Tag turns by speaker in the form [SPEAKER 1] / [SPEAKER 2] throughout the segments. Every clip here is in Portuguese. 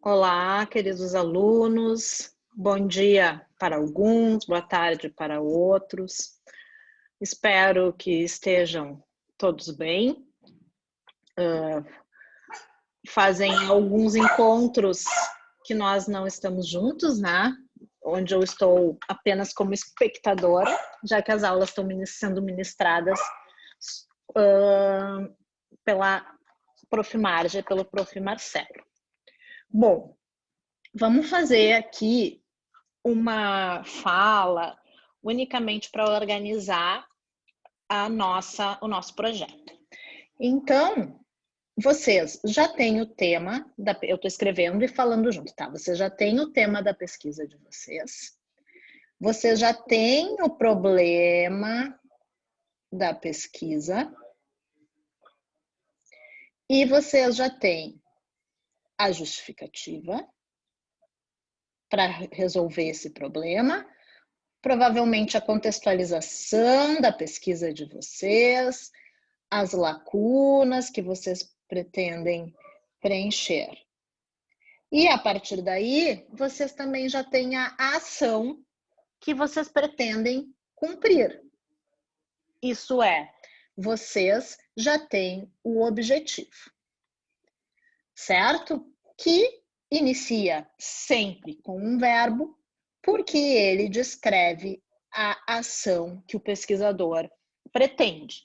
[SPEAKER 1] Olá, queridos alunos. Bom dia para alguns, boa tarde para outros. Espero que estejam todos bem. Fazem alguns encontros que nós não estamos juntos, né? Onde eu estou apenas como espectadora, já que as aulas estão sendo ministradas pela Prof. Marja, pelo Prof. Marcelo. Bom, vamos fazer aqui uma fala unicamente para organizar o nosso projeto. Então, vocês já têm o tema, eu estou escrevendo e falando junto, tá? Vocês já têm o tema da pesquisa de vocês. Vocês já têm o problema da pesquisa. E vocês já têm a justificativa para resolver esse problema, provavelmente a contextualização da pesquisa de vocês, as lacunas que vocês pretendem preencher. E a partir daí, vocês também já têm a ação que vocês pretendem cumprir. Isso é, vocês já têm o objetivo, certo? Que inicia sempre com um verbo, porque ele descreve a ação que o pesquisador pretende.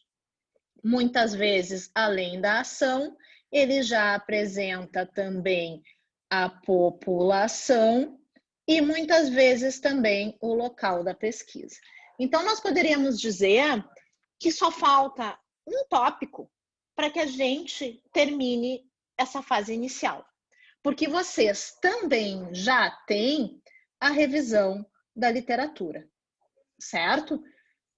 [SPEAKER 1] Muitas vezes, além da ação, ele já apresenta também a população e muitas vezes também o local da pesquisa. Então, nós poderíamos dizer que só falta um tópico para que a gente termine essa fase inicial. Porque vocês também já têm a revisão da literatura, certo?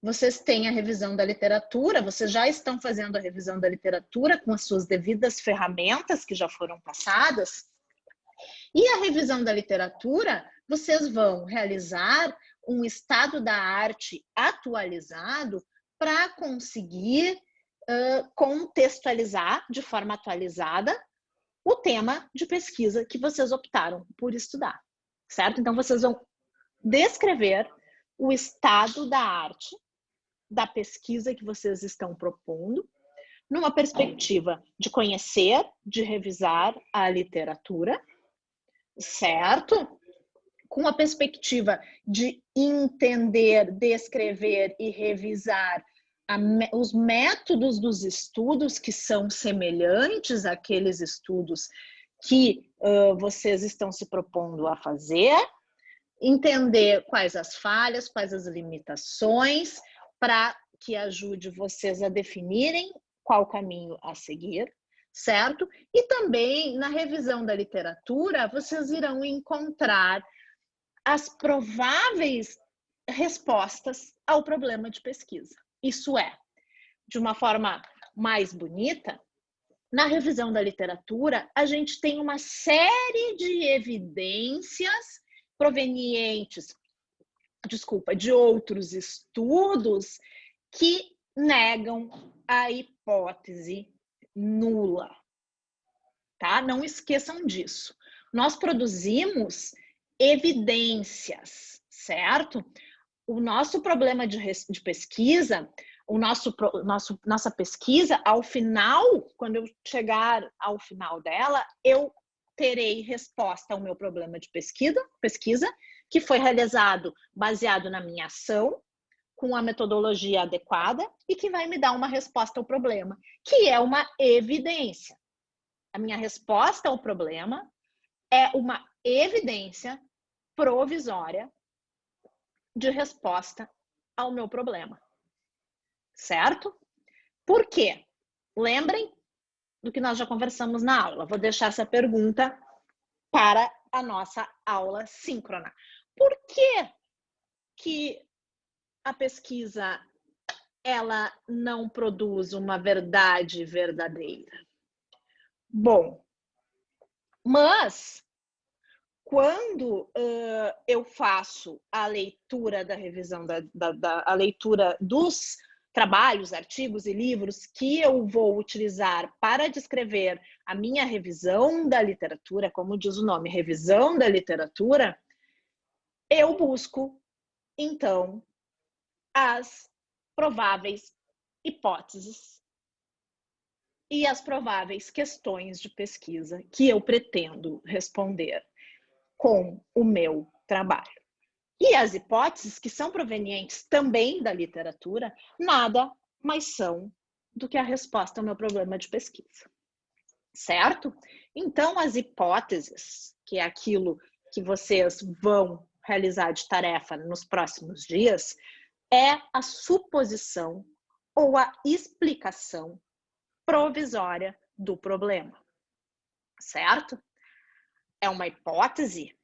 [SPEAKER 1] Vocês têm a revisão da literatura, vocês já estão fazendo a revisão da literatura com as suas devidas ferramentas que já foram passadas. E a revisão da literatura, vocês vão realizar um estado da arte atualizado para conseguir contextualizar de forma atualizada o tema de pesquisa que vocês optaram por estudar, certo? Então, vocês vão descrever o estado da arte da pesquisa que vocês estão propondo, numa perspectiva de conhecer, de revisar a literatura, certo? Com a perspectiva de entender, descrever e revisar os métodos dos estudos que são semelhantes àqueles estudos que vocês estão se propondo a fazer, entender quais as falhas, quais as limitações, para que ajude vocês a definirem qual caminho a seguir, certo? E também, na revisão da literatura, vocês irão encontrar as prováveis respostas ao problema de pesquisa. Isso é, de uma forma mais bonita, na revisão da literatura, a gente tem uma série de evidências provenientes, de outros estudos que negam a hipótese nula, tá? Não esqueçam disso. Nós produzimos evidências, certo? O nosso problema de pesquisa, nossa pesquisa, ao final, quando eu chegar ao final dela, eu terei resposta ao meu problema de pesquisa, que foi realizado baseado na minha ação, com a metodologia adequada e que vai me dar uma resposta ao problema, que é uma evidência. A minha resposta ao problema é uma evidência provisória de resposta ao meu problema, certo? Por quê? Lembrem do que nós já conversamos na aula. Vou deixar essa pergunta para a nossa aula síncrona. Por que a pesquisa ela não produz uma verdade verdadeira? Bom, mas quando eu faço a leitura da revisão, a leitura dos trabalhos, artigos e livros que eu vou utilizar para descrever a minha revisão da literatura, como diz o nome, revisão da literatura, eu busco, então, as prováveis hipóteses e as prováveis questões de pesquisa que eu pretendo responder com o meu trabalho. E as hipóteses, que são provenientes também da literatura, nada mais são do que a resposta ao meu problema de pesquisa. Certo? Então, as hipóteses, que é aquilo que vocês vão realizar de tarefa nos próximos dias, é a suposição ou a explicação provisória do problema. Certo? É uma hipótese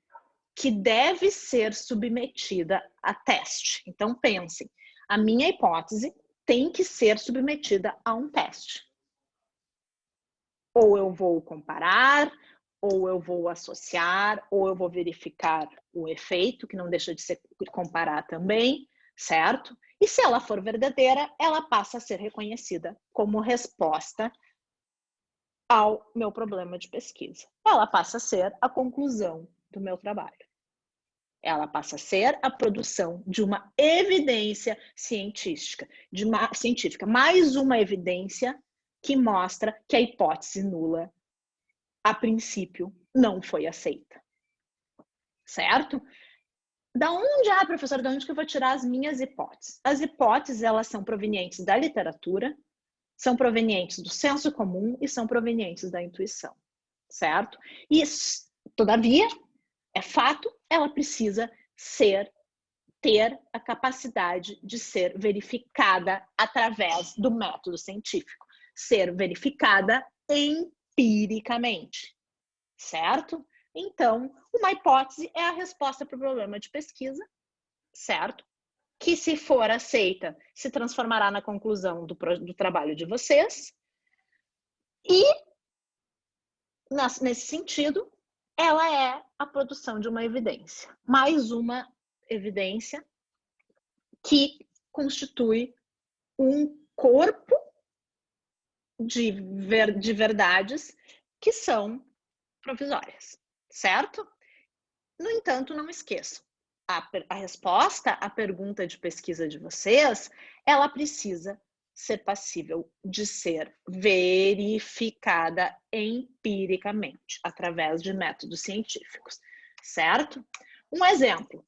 [SPEAKER 1] que deve ser submetida a teste. Então, pensem, a minha hipótese tem que ser submetida a um teste. Ou eu vou comparar, ou eu vou associar, ou eu vou verificar o efeito, que não deixa de ser comparar também, certo? E se ela for verdadeira, ela passa a ser reconhecida como resposta ao meu problema de pesquisa. Ela passa a ser a conclusão do meu trabalho. Ela passa a ser a produção de uma evidência científica, mais uma evidência que mostra que a hipótese nula, a princípio, não foi aceita. Certo? Da onde, professora, de onde que eu vou tirar as minhas hipóteses? As hipóteses, elas são provenientes da literatura, são provenientes do senso comum e são provenientes da intuição, certo? E, todavia, é fato, ela precisa ter a capacidade de ser verificada através do método científico, ser verificada empiricamente, certo? Então, uma hipótese é a resposta para o problema de pesquisa, certo? Que, se for aceita, se transformará na conclusão do trabalho de vocês. E, nesse sentido, ela é a produção de uma evidência. Mais uma evidência que constitui um corpo de verdades que são provisórias, certo? No entanto, não esqueçam, a resposta à pergunta de pesquisa de vocês, ela precisa ser passível de ser verificada empiricamente, através de métodos científicos, certo? Um exemplo,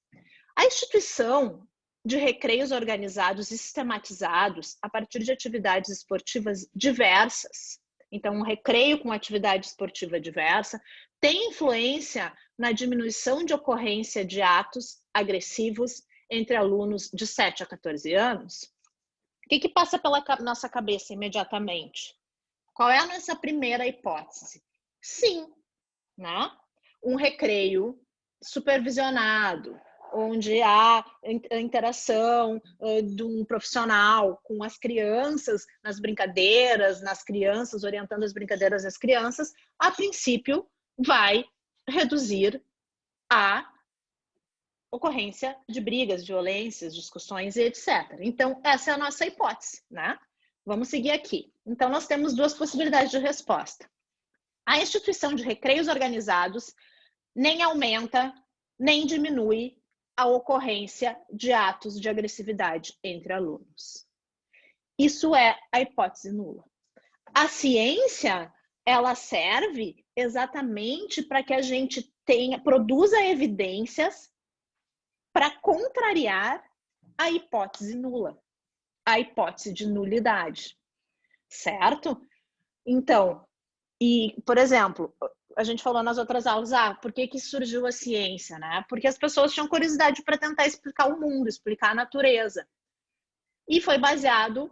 [SPEAKER 1] a instituição de recreios organizados e sistematizados a partir de atividades esportivas diversas, então um recreio com atividade esportiva diversa, tem influência na diminuição de ocorrência de atos agressivos entre alunos de 7 a 14 anos? O que passa pela nossa cabeça imediatamente? Qual é a nossa primeira hipótese? Sim, né? Um recreio supervisionado, onde há a interação de um profissional com as crianças nas brincadeiras, orientando as brincadeiras das crianças, a princípio vai reduzir a ocorrência de brigas, violências, discussões e etc. Então, essa é a nossa hipótese, né? Vamos seguir aqui. Então, nós temos duas possibilidades de resposta. A instituição de recreios organizados nem aumenta, nem diminui a ocorrência de atos de agressividade entre alunos. Isso é a hipótese nula. A ciência, ela serve exatamente para que a gente produza evidências para contrariar a hipótese nula, a hipótese de nulidade, certo? Então, por exemplo, a gente falou nas outras aulas, por que surgiu a ciência, né? Porque as pessoas tinham curiosidade para tentar explicar o mundo, explicar a natureza. E foi baseado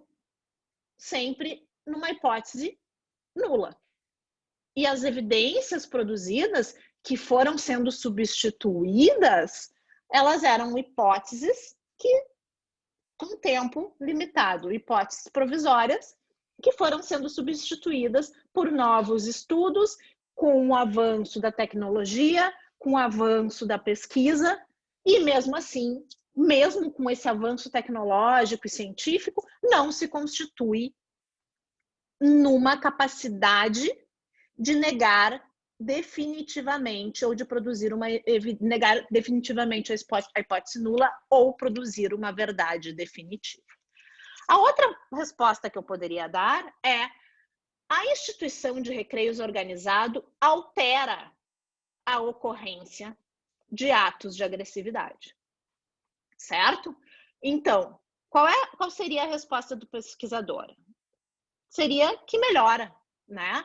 [SPEAKER 1] sempre numa hipótese nula. E as evidências produzidas, que foram sendo substituídas, elas eram hipóteses que, com tempo limitado, hipóteses provisórias, que foram sendo substituídas por novos estudos, com o avanço da tecnologia, com o avanço da pesquisa, e mesmo assim mesmo com esse avanço tecnológico e científico, não se constitui numa capacidade de negar definitivamente ou de produzir negar definitivamente a hipótese nula ou produzir uma verdade definitiva. A outra resposta que eu poderia dar é: a instituição de recreios organizado altera a ocorrência de atos de agressividade, certo? Então, qual seria a resposta do pesquisador? Seria que melhora, né?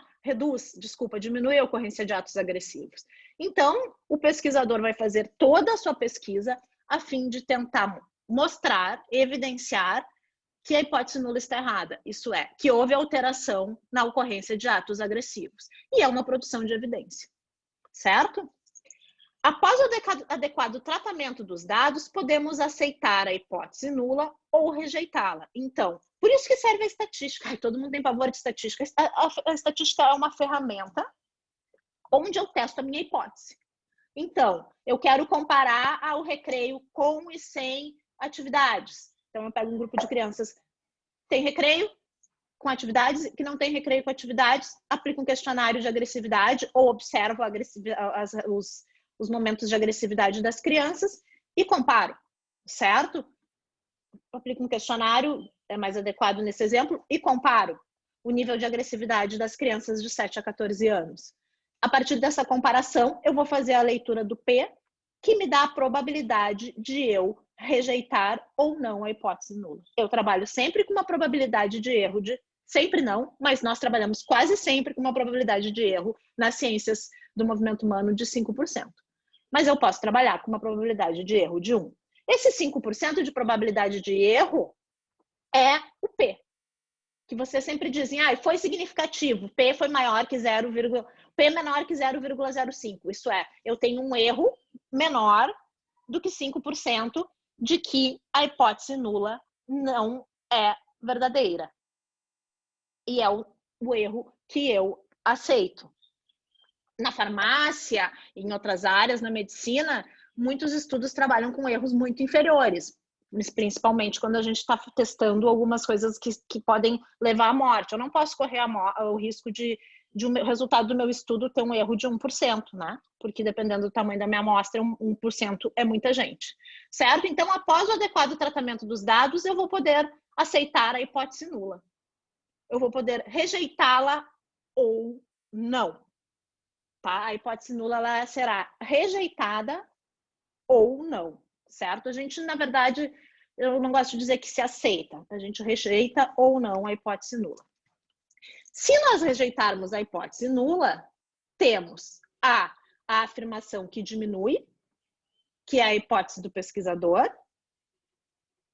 [SPEAKER 1] Diminui a ocorrência de atos agressivos. Então, o pesquisador vai fazer toda a sua pesquisa a fim de tentar mostrar, evidenciar que a hipótese nula está errada. Isso é, que houve alteração na ocorrência de atos agressivos. E é uma produção de evidência, certo? Após o adequado tratamento dos dados, podemos aceitar a hipótese nula ou rejeitá-la. Então, por isso que serve a estatística. Ai, todo mundo tem pavor de estatística. A estatística é uma ferramenta onde eu testo a minha hipótese. Então, eu quero comparar o recreio com e sem atividades. Então, eu pego um grupo de crianças, tem recreio com atividades, que não tem recreio com atividades, aplico um questionário de agressividade ou observo os momentos de agressividade das crianças e comparo, certo? Aplico um questionário, é mais adequado nesse exemplo, e comparo o nível de agressividade das crianças de 7 a 14 anos. A partir dessa comparação, eu vou fazer a leitura do P, que me dá a probabilidade de eu rejeitar ou não a hipótese nula. Eu trabalho sempre com uma probabilidade de erro sempre não, mas nós trabalhamos quase sempre com uma probabilidade de erro nas ciências do movimento humano de 5%. Mas eu posso trabalhar com uma probabilidade de erro de 1. Esse 5% de probabilidade de erro é o P, que vocês sempre dizem, foi significativo, P foi maior que P menor que 0,05. Isso é, eu tenho um erro menor do que 5% de que a hipótese nula não é verdadeira. E é o erro que eu aceito. Na farmácia, em outras áreas, na medicina, muitos estudos trabalham com erros muito inferiores, principalmente quando a gente está testando algumas coisas que podem levar à morte. Eu não posso correr o risco de o resultado do meu estudo ter um erro de 1%, né? Porque dependendo do tamanho da minha amostra, 1% é muita gente, certo? Então, após o adequado tratamento dos dados, eu vou poder aceitar a hipótese nula. Eu vou poder rejeitá-la ou não. Tá? A hipótese nula ela será rejeitada ou não, certo? A gente, na verdade, eu não gosto de dizer que se aceita, a gente rejeita ou não a hipótese nula. Se nós rejeitarmos a hipótese nula, temos a afirmação que diminui, que é a hipótese do pesquisador,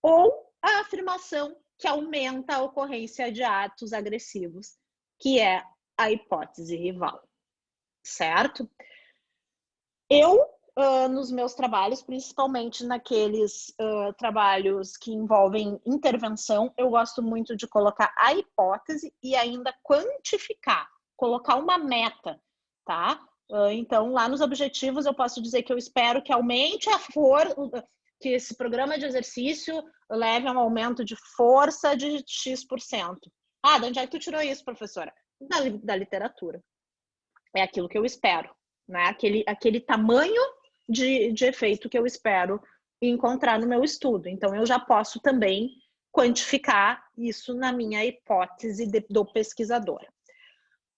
[SPEAKER 1] ou a afirmação que aumenta a ocorrência de atos agressivos, que é a hipótese rival. Certo? Eu, nos meus trabalhos, principalmente naqueles trabalhos que envolvem intervenção, eu gosto muito de colocar a hipótese e ainda quantificar, colocar uma meta, tá? Então, lá nos objetivos, eu posso dizer que eu espero que aumente que esse programa de exercício leve a um aumento de força de X%. De onde é que tu tirou isso, professora? Da literatura. É aquilo que eu espero, né? Aquele tamanho de efeito que eu espero encontrar no meu estudo. Então, eu já posso também quantificar isso na minha hipótese do pesquisador.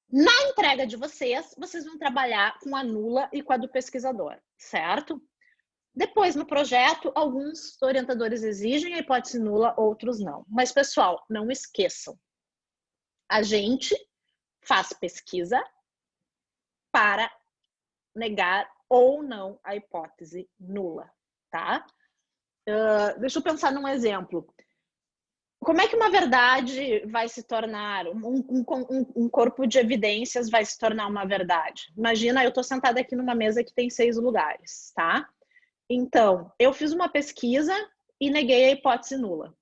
[SPEAKER 1] Na entrega de vocês vão trabalhar com a nula e com a do pesquisador, certo? Depois, no projeto, alguns orientadores exigem a hipótese nula, outros não. Mas, pessoal, não esqueçam. A gente faz pesquisa para negar ou não a hipótese nula, tá? Deixa eu pensar num exemplo. Como é que uma verdade vai se tornar, um corpo de evidências vai se tornar uma verdade? Imagina, eu estou sentada aqui numa mesa que tem 6 lugares, tá? Então, eu fiz uma pesquisa e neguei a hipótese nula.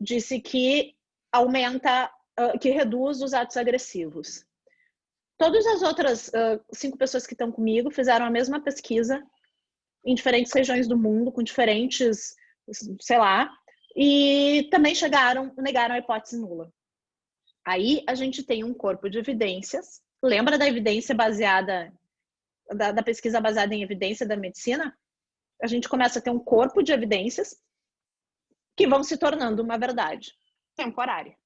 [SPEAKER 1] Disse que aumenta, que reduz os atos agressivos. Todas as outras 5 pessoas que estão comigo fizeram a mesma pesquisa em diferentes regiões do mundo, com diferentes sei lá, e também negaram a hipótese nula. Aí a gente tem um corpo de evidências. Lembra da evidência baseada, da pesquisa baseada em evidência da medicina? A gente começa a ter um corpo de evidências que vão se tornando uma verdade temporária.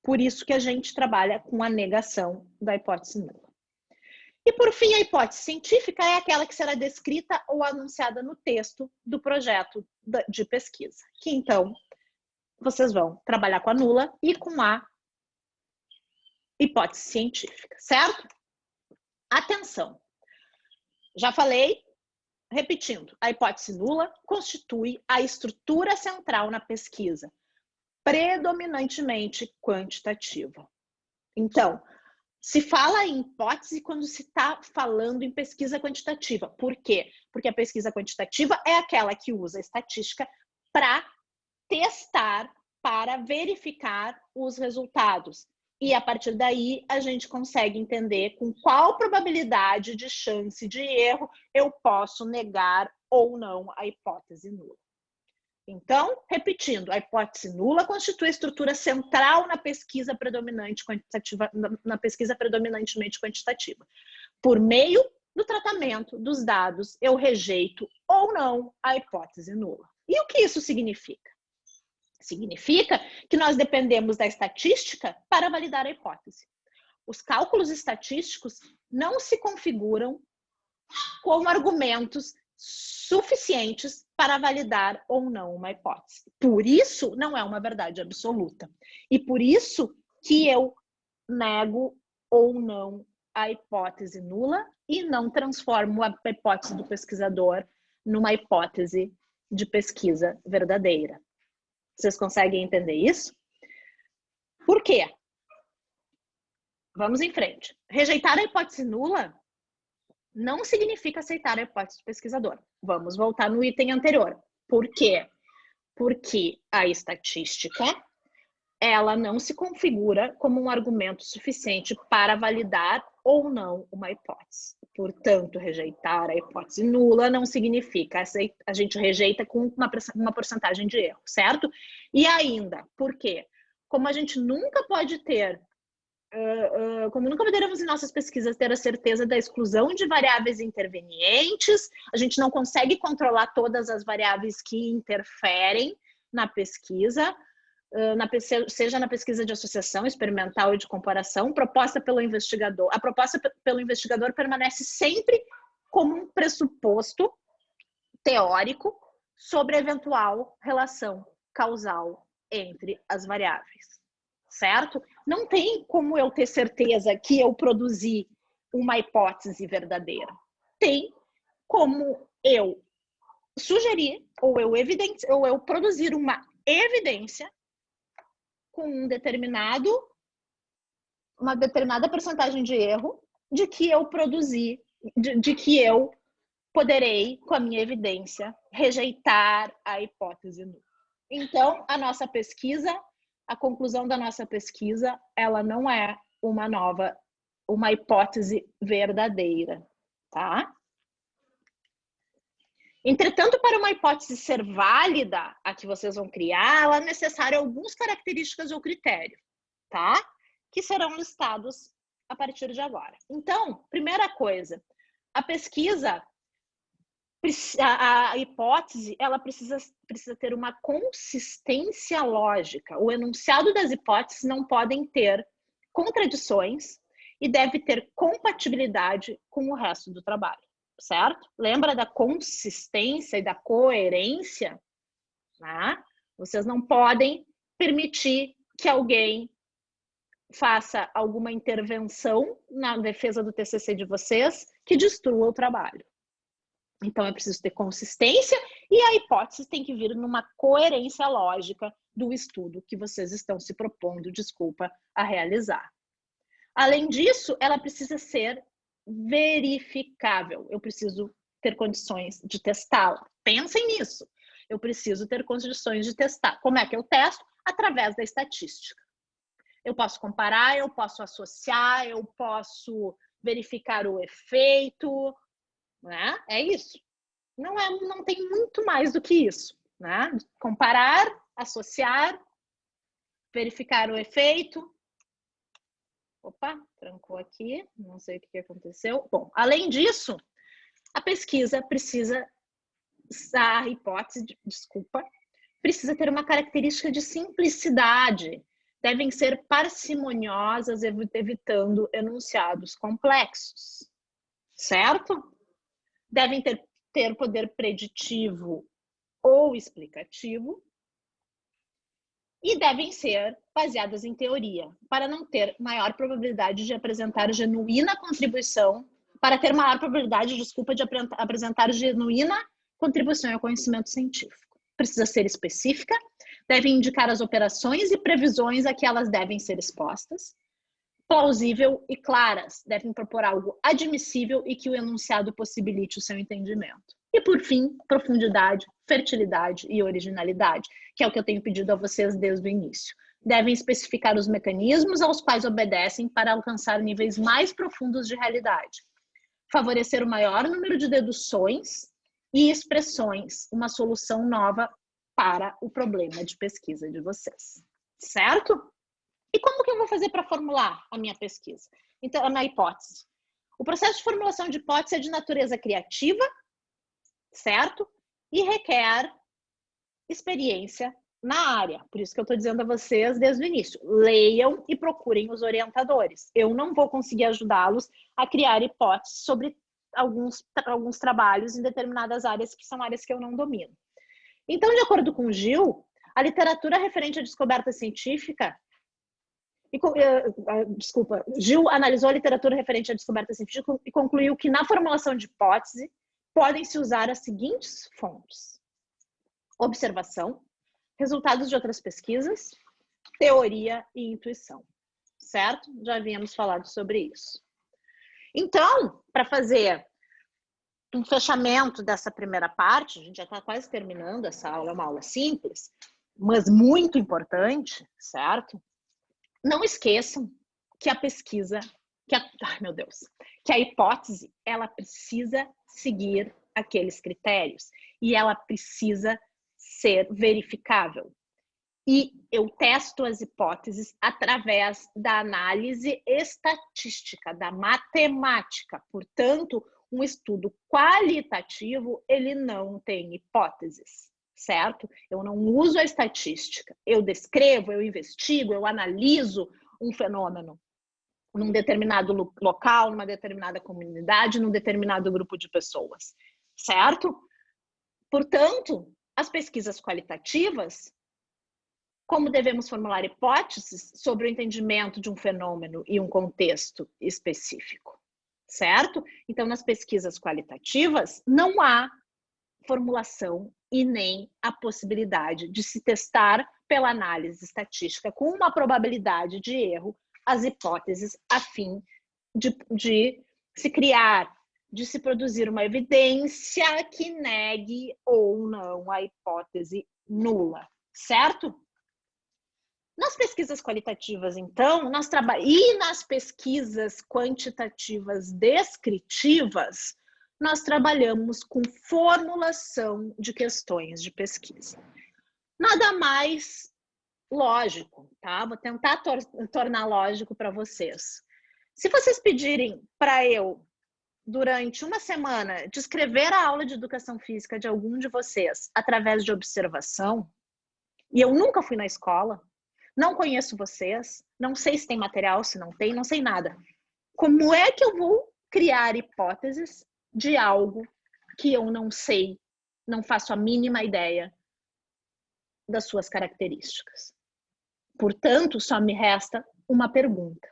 [SPEAKER 1] Por isso que a gente trabalha com a negação da hipótese nula. E, por fim, a hipótese científica é aquela que será descrita ou anunciada no texto do projeto de pesquisa. Que, então, vocês vão trabalhar com a nula e com a hipótese científica, certo? Atenção! Já falei, repetindo, a hipótese nula constitui a estrutura central na pesquisa, predominantemente quantitativa. Então, se fala em hipótese quando se está falando em pesquisa quantitativa. Por quê? Porque a pesquisa quantitativa é aquela que usa a estatística para testar, para verificar os resultados. E a partir daí a gente consegue entender com qual probabilidade de chance de erro eu posso negar ou não a hipótese nula. Então, repetindo, a hipótese nula constitui a estrutura central na pesquisa predominante quantitativa, na pesquisa predominantemente quantitativa. Por meio do tratamento dos dados, eu rejeito ou não a hipótese nula. E o que isso significa? Significa que nós dependemos da estatística para validar a hipótese. Os cálculos estatísticos não se configuram com argumentos suficientes para validar ou não uma hipótese. Por isso, não é uma verdade absoluta. E por isso que eu nego ou não a hipótese nula e não transformo a hipótese do pesquisador numa hipótese de pesquisa verdadeira. Vocês conseguem entender isso? Por quê? Vamos em frente. Rejeitar a hipótese nula não significa aceitar a hipótese do pesquisador. Vamos voltar no item anterior. Por quê? Porque a estatística, ela não se configura como um argumento suficiente para validar ou não uma hipótese. Portanto, rejeitar a hipótese nula não significa a gente rejeita com uma porcentagem de erro, certo? E ainda, por quê? Como a gente nunca pode ter como nunca poderemos em nossas pesquisas ter a certeza da exclusão de variáveis intervenientes, a gente não consegue controlar todas as variáveis que interferem na pesquisa, seja na pesquisa de associação experimental e de comparação, proposta pelo investigador. A proposta pelo investigador permanece sempre como um pressuposto teórico sobre a eventual relação causal entre as variáveis. Certo? Não tem como eu ter certeza que eu produzi uma hipótese verdadeira. Tem como eu sugerir ou eu produzir uma evidência com uma determinada porcentagem de erro de que eu produzi, de que eu poderei, com a minha evidência, rejeitar a hipótese nula. Então, a nossa pesquisa, a conclusão da nossa pesquisa, ela não é uma hipótese verdadeira, tá? Entretanto, para uma hipótese ser válida, a que vocês vão criar, ela é necessária algumas características ou critérios, tá? Que serão listados a partir de agora. Então, primeira coisa, a pesquisa, a hipótese, ela precisa ter uma consistência lógica. O enunciado das hipóteses não podem ter contradições e deve ter compatibilidade com o resto do trabalho, certo? Lembra da consistência e da coerência? Né? Vocês não podem permitir que alguém faça alguma intervenção na defesa do TCC de vocês que destrua o trabalho. Então, é preciso ter consistência e a hipótese tem que vir numa coerência lógica do estudo que vocês estão se propondo, a realizar. Além disso, ela precisa ser verificável. Eu preciso ter condições de testá-la. Pensem nisso. Eu preciso ter condições de testar. Como é que eu testo? Através da estatística. Eu posso comparar, eu posso associar, eu posso verificar o efeito, né? É isso. Não tem muito mais do que isso. né? Comparar, associar, verificar o efeito. Opa, trancou aqui, não sei o que aconteceu. Bom, além disso, a pesquisa precisa, a hipótese, desculpa, precisa ter uma característica de simplicidade. Devem ser parcimoniosas, evitando enunciados complexos, certo? Devem ter poder preditivo ou explicativo e devem ser baseadas em teoria, para não ter maior probabilidade de apresentar genuína contribuição, para ter maior probabilidade, desculpa, de apresentar genuína contribuição ao conhecimento científico. Precisa ser específica, deve indicar as operações e previsões a que elas devem ser expostas, plausível e claras, devem propor algo admissível e que o enunciado possibilite o seu entendimento. E, por fim, profundidade, fertilidade e originalidade, que é o que eu tenho pedido a vocês desde o início. Devem especificar os mecanismos aos quais obedecem para alcançar níveis mais profundos de realidade. Favorecer o maior número de deduções e expressões, uma solução nova para o problema de pesquisa de vocês. Certo? E como que eu vou fazer para formular a minha pesquisa? Então, a minha hipótese. O processo de formulação de hipótese é de natureza criativa, certo? E requer experiência na área. Por isso que eu estou dizendo a vocês desde o início. Leiam e procurem os orientadores. Eu não vou conseguir ajudá-los a criar hipóteses sobre alguns trabalhos em determinadas áreas que são áreas que eu não domino. Então, de acordo com o Gil, a literatura referente à descoberta científica Gil analisou a literatura referente à descoberta científica e concluiu que na formulação de hipótese podem se usar as seguintes fontes: observação, resultados de outras pesquisas, teoria e intuição, certo? Já havíamos falado sobre isso. Então, para fazer um fechamento dessa primeira parte, a gente já está quase terminando, essa aula é uma aula simples, mas muito importante, certo? Não esqueçam que a pesquisa, que a hipótese, ela precisa seguir aqueles critérios e ela precisa ser verificável. E eu testo as hipóteses através da análise estatística, da matemática. Portanto, um estudo qualitativo, ele não tem hipóteses, certo? Eu não uso a estatística. Eu descrevo, eu investigo, eu analiso um fenômeno num determinado local, numa determinada comunidade, num determinado grupo de pessoas, certo? Portanto, as pesquisas qualitativas, como devemos formular hipóteses sobre o entendimento de um fenômeno e um contexto específico, certo? Então, nas pesquisas qualitativas, não há formulação e nem a possibilidade de se testar pela análise estatística com uma probabilidade de erro as hipóteses a fim de se criar, de se produzir uma evidência que negue ou não a hipótese nula, certo? Nas pesquisas qualitativas, então, e nas pesquisas quantitativas descritivas, nós trabalhamos com formulação de questões de pesquisa. Nada mais lógico, tá? Vou tentar tornar lógico para vocês. Se vocês pedirem para eu, durante uma semana, descrever a aula de educação física de algum de vocês através de observação, e eu nunca fui na escola, não conheço vocês, não sei se tem material, se não tem, não sei nada. Como é que eu vou criar hipóteses de algo que eu não sei, não faço a mínima ideia das suas características? Portanto, só me resta uma pergunta.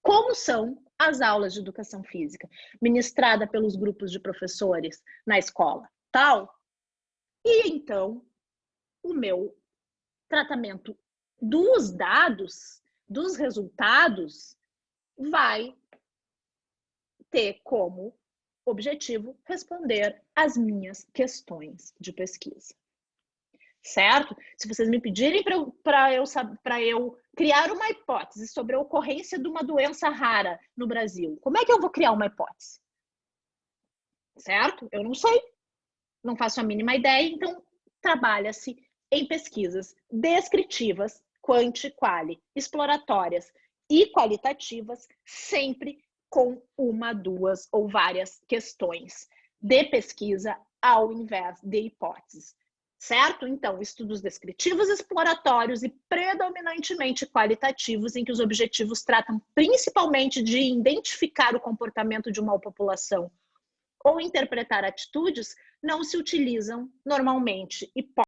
[SPEAKER 1] Como são as aulas de educação física ministrada pelos grupos de professores na escola? Tal? E então, o meu tratamento dos dados, dos resultados, vai ter como objetivo responder às minhas questões de pesquisa. Certo? Se vocês me pedirem para eu criar uma hipótese sobre a ocorrência de uma doença rara no Brasil, como é que eu vou criar uma hipótese? Certo? Eu não sei. Não faço a mínima ideia, então trabalha-se em pesquisas descritivas, quanti, quali, exploratórias e qualitativas, sempre com uma, duas ou várias questões de pesquisa ao invés de hipóteses. Certo? Então, estudos descritivos, exploratórios e predominantemente qualitativos, em que os objetivos tratam principalmente de identificar o comportamento de uma população ou interpretar atitudes, não se utilizam normalmente hipóteses